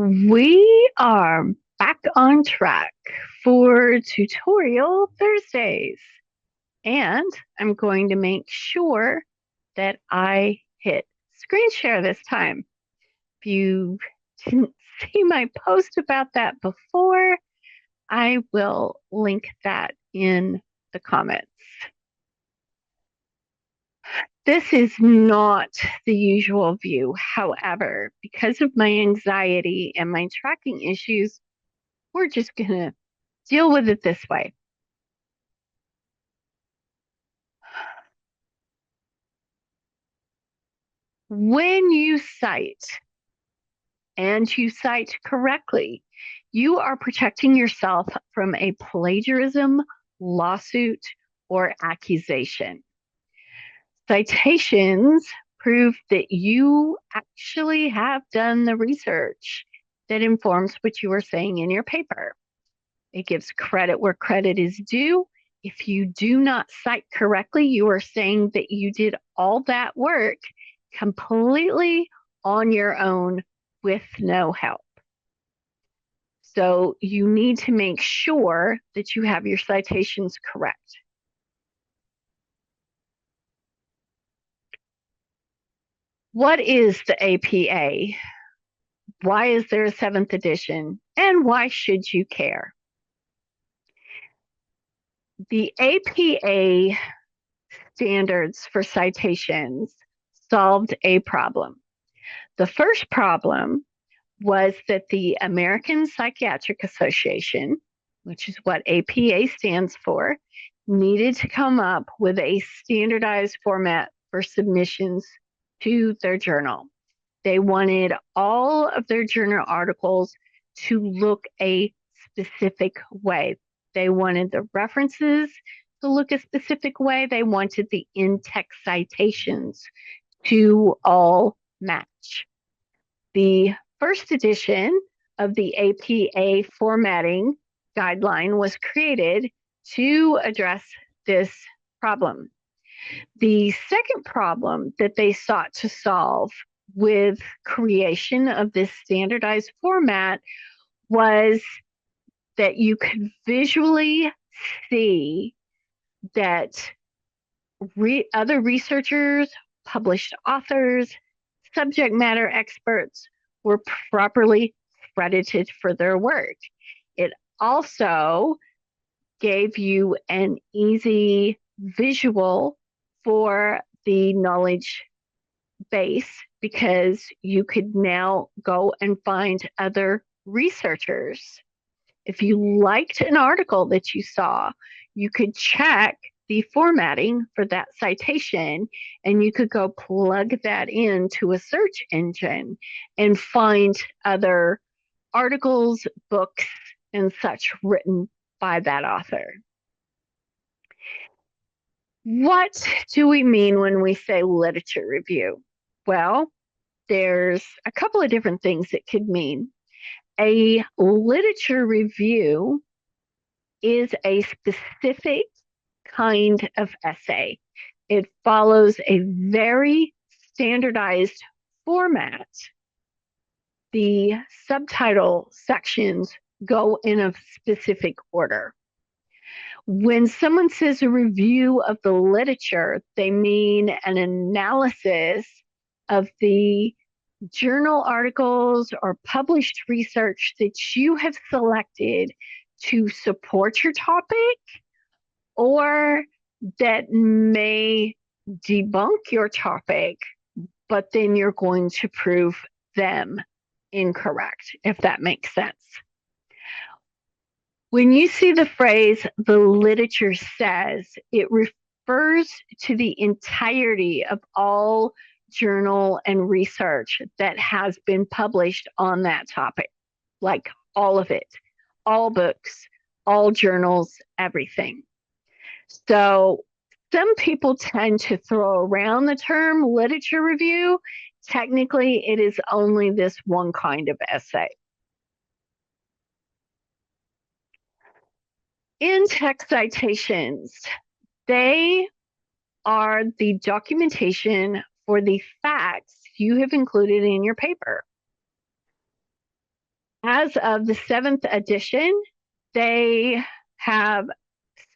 We are back on track for Tutorial Thursdays, and I'm going to make sure that I hit screen share this time. If you didn't see my post about that before, I will link that in the comments. This is not the usual view. However, because of my anxiety and my tracking issues, we're just going to deal with it this way. When you cite and you cite correctly, you are protecting yourself from a plagiarism lawsuit or accusation. Citations prove that you actually have done the research that informs what you are saying in your paper. It gives credit where credit is due. If you do not cite correctly, you are saying that you did all that work completely on your own with no help. So you need to make sure that you have your citations correct. What is the APA? Why is there a 7th edition? And why should you care? The APA standards for citations solved a problem. The first problem was that the American Psychiatric Association, which is what APA stands for, needed to come up with a standardized format for submissions to their journal. They wanted all of their journal articles to look a specific way. They wanted the references to look a specific way. They wanted the in-text citations to all match. The first edition of the APA formatting guideline was created to address this problem. The second problem that they sought to solve with creation of this standardized format was that you could visually see that other researchers, published authors, subject matter experts were properly credited for their work. It also gave you an easy visual for the knowledge base because you could now go and find other researchers. If you liked an article that you saw, you could check the formatting for that citation and you could go plug that into a search engine and find other articles, books, and such written by that author. What do we mean when we say literature review? Well, there's a couple of different things it could mean. A literature review is a specific kind of essay. It follows a very standardized format. The subtitle sections go in a specific order. When someone says a review of the literature, they mean an analysis of the journal articles or published research that you have selected to support your topic or that may debunk your topic, but then you're going to prove them incorrect, if that makes sense. When you see the phrase, the literature says, it refers to the entirety of all journal and research that has been published on that topic, like all of it, all books, all journals, everything. So some people tend to throw around the term literature review. Technically, it is only this one kind of essay. In-text citations, they are the documentation for the facts you have included in your paper. As of the 7th edition, they have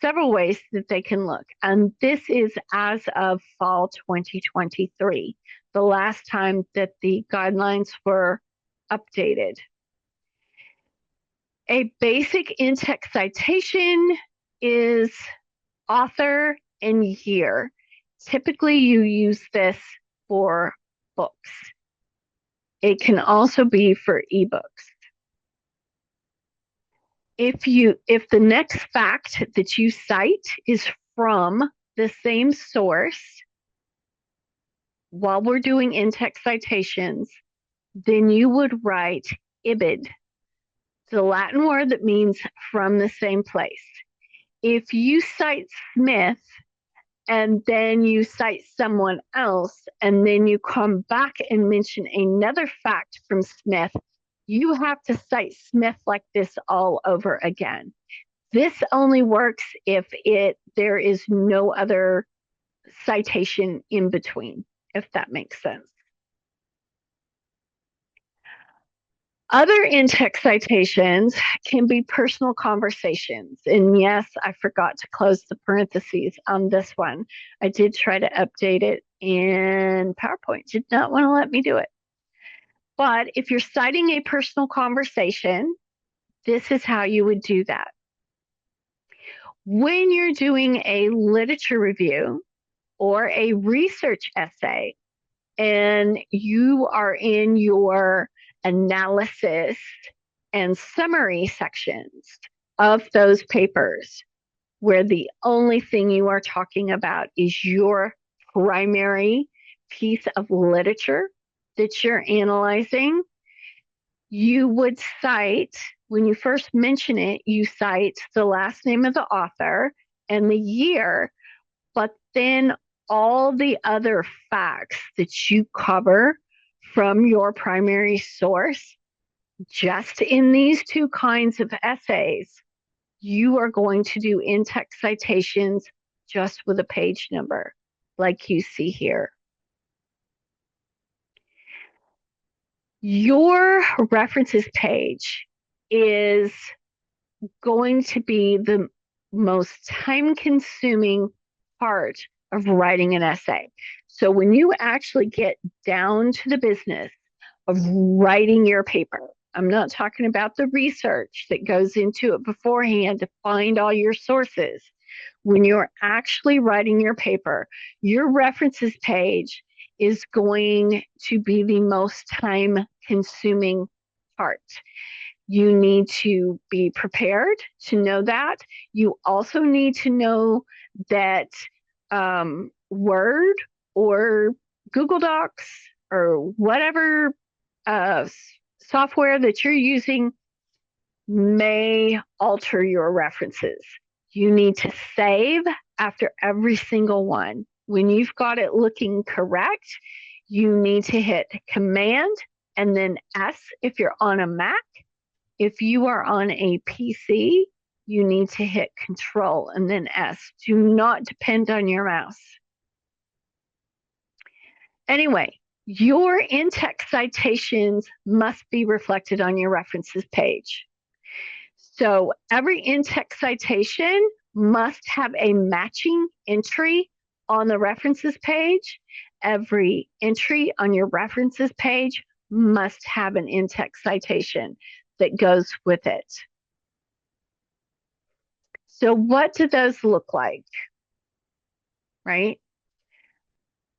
several ways that they can look. And this is as of fall 2023, the last time that the guidelines were updated. A basic in-text citation is author and year. Typically, you use this for books. It can also be for ebooks. If the next fact that you cite is from the same source, while we're doing in-text citations, then you would write ibid. It's a Latin word that means from the same place. If you cite Smith and then you cite someone else and then you come back and mention another fact from Smith, you have to cite Smith like this all over again. This only works if there is no other citation in between, if that makes sense. Other in-text citations can be personal conversations. And yes, I forgot to close the parentheses on this one. I did try to update it and PowerPoint did not want to let me do it. But if you're citing a personal conversation, this is how you would do that. When you're doing a literature review or a research essay, and you are in your analysis and summary sections of those papers, where the only thing you are talking about is your primary piece of literature that you're analyzing, you would cite, when you first mention it, you cite the last name of the author and the year, but then all the other facts that you cover from your primary source, just in these two kinds of essays, you are going to do in-text citations just with a page number, like you see here. Your references page is going to be the most time-consuming part of writing an essay. So when you actually get down to the business of writing your paper, I'm not talking about the research that goes into it beforehand to find all your sources. When you're actually writing your paper, your references page is going to be the most time consuming part. You need to be prepared to know that. You also need to know that Word or Google Docs or whatever software that you're using may alter your references. You need to save after every single one. When you've got it looking correct, you need to hit Command and then S if you're on a Mac. If you are on a PC, you need to hit Control and then S. Do not depend on your mouse. Anyway, your in-text citations must be reflected on your references page. So every in-text citation must have a matching entry on the references page. Every entry on your references page must have an in-text citation that goes with it. So what do those look like? Right?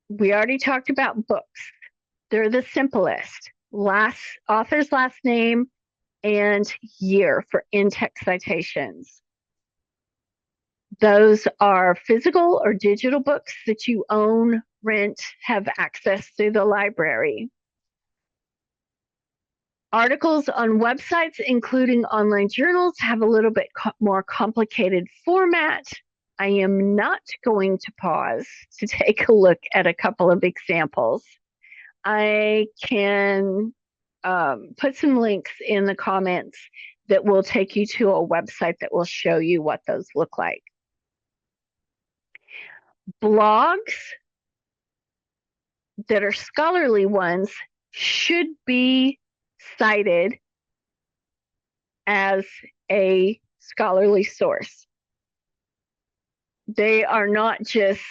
We already talked about books. They're the simplest. Author's last name and year for in-text citations. Those are physical or digital books that you own, rent, have access through the library. Articles on websites, including online journals, have a little bit more complicated format. I am not going to pause to take a look at a couple of examples. I can put some links in the comments that will take you to a website that will show you what those look like. Blogs that are scholarly ones should be cited as a scholarly source. They are not just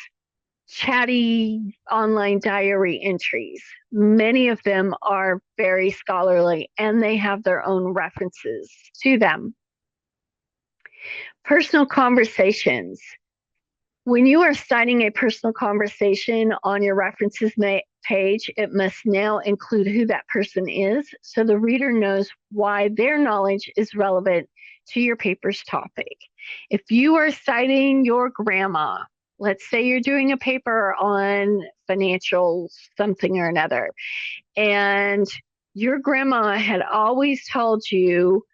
chatty online diary entries. Many of them are very scholarly and they have their own references to them. Personal conversations. When you are citing a personal conversation on your references page, it must now include who that person is so the reader knows why their knowledge is relevant to your paper's topic. If you are citing your grandma, let's say you're doing a paper on financial something or another, and your grandma had always told you,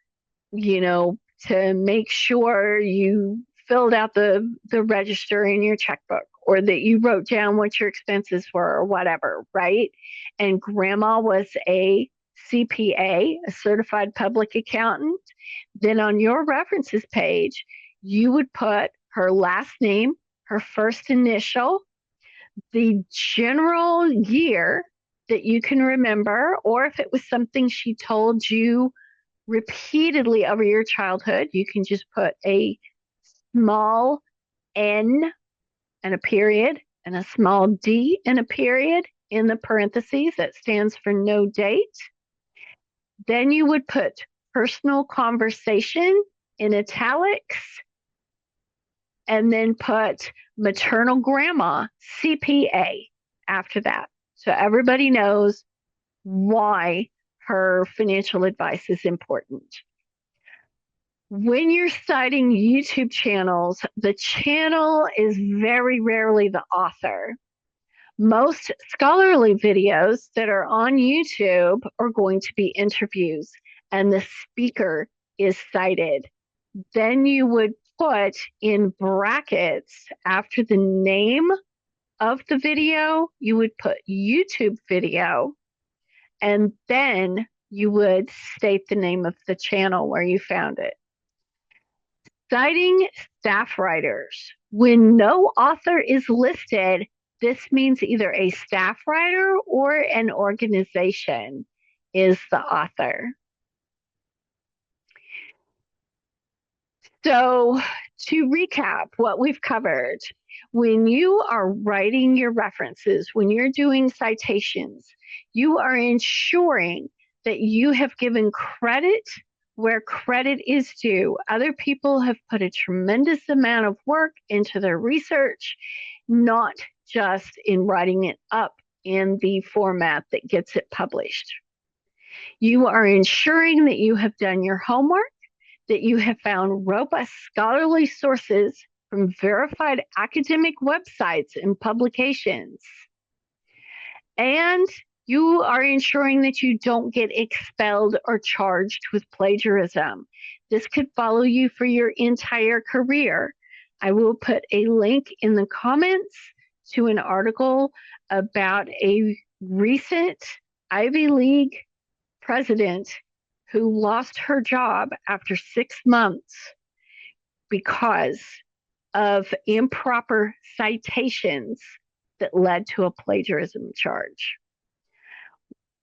to make sure you filled out the register in your checkbook or that you wrote down what your expenses were or whatever, right? And grandma was a CPA, a certified public accountant. Then on your references page, you would put her last name, her first initial, the general year that you can remember, or if it was something she told you repeatedly over your childhood, you can just put a small n and a period and a small d and a period in the parentheses that stands for no date. Then you would put personal conversation in italics and then put maternal grandma CPA after that. So everybody knows why her financial advice is important. When you're citing YouTube channels, the channel is very rarely the author. Most scholarly videos that are on YouTube are going to be interviews and the speaker is cited. Then you would put in brackets after the name of the video, you would put YouTube video, and then you would state the name of the channel where you found it. Citing staff writers. When no author is listed, this means either a staff writer or an organization is the author. So, to recap what we've covered, when you are writing your references, when you're doing citations, you are ensuring that you have given credit where credit is due. Other people have put a tremendous amount of work into their research, not just in writing it up in the format that gets it published. You are ensuring that you have done your homework, that you have found robust scholarly sources from verified academic websites and publications. And you are ensuring that you don't get expelled or charged with plagiarism. This could follow you for your entire career. I will put a link in the comments to an article about a recent Ivy League president who lost her job after 6 months because of improper citations that led to a plagiarism charge.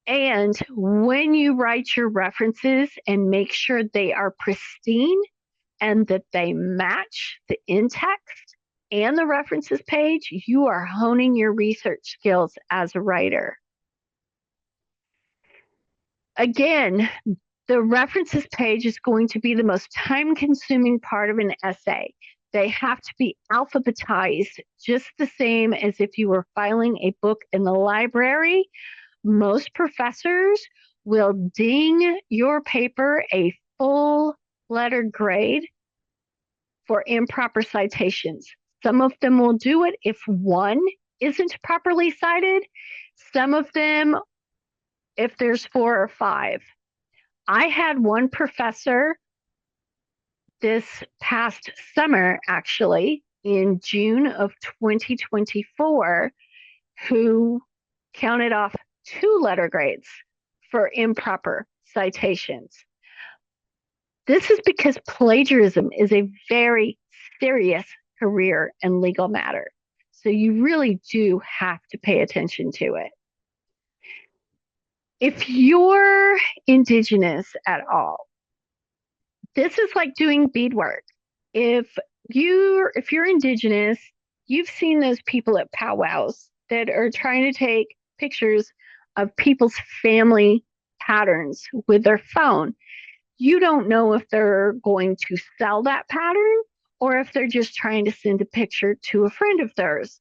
And when you write your references and make sure they are pristine and that they match the in-text and the references page, you are honing your research skills as a writer. Again, the references page is going to be the most time-consuming part of an essay. They have to be alphabetized just the same as if you were filing a book in the library. Most professors will ding your paper a full letter grade for improper citations. Some of them will do it if one isn't properly cited. Some of them, if there's 4 or 5. I had one professor this past summer, actually, in June of 2024, who counted off 2 letter grades for improper citations. This is because plagiarism is a very serious career and legal matter. So you really do have to pay attention to it. If you're Indigenous at all, This is like doing beadwork. If if you're indigenous, you've seen those people at powwows that are trying to take pictures of people's family patterns with their phone. You don't know if they're going to sell that pattern or if they're just trying to send a picture to a friend of theirs.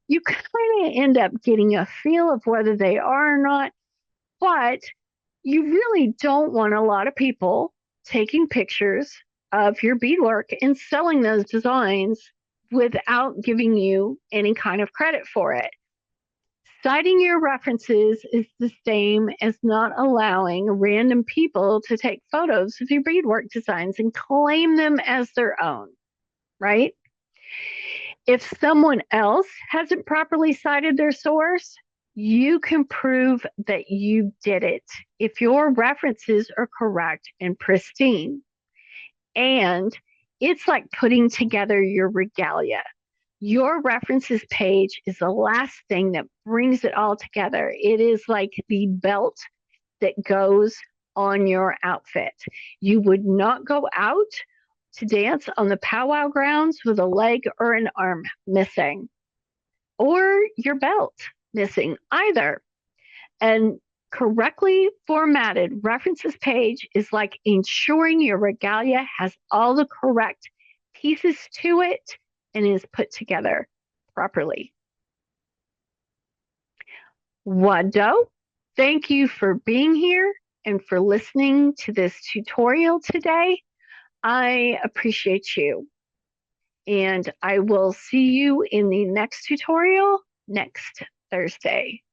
You kind of end up getting a feel of whether they are or not, but you really don't want a lot of people taking pictures of your beadwork and selling those designs without giving you any kind of credit for it. Citing your references is the same as not allowing random people to take photos of your beadwork designs and claim them as their own, right? If someone else hasn't properly cited their source, you can prove that you did it if your references are correct and pristine. And it's like putting together your regalia. Your references page is the last thing that brings it all together. It is like the belt that goes on your outfit. You would not go out to dance on the powwow grounds with a leg or an arm missing, or your belt missing either. And correctly formatted references page is like ensuring your regalia has all the correct pieces to it and is put together properly. Wado, thank you for being here and for listening to this tutorial today. I appreciate you. And I will see you in the next tutorial next Thursday.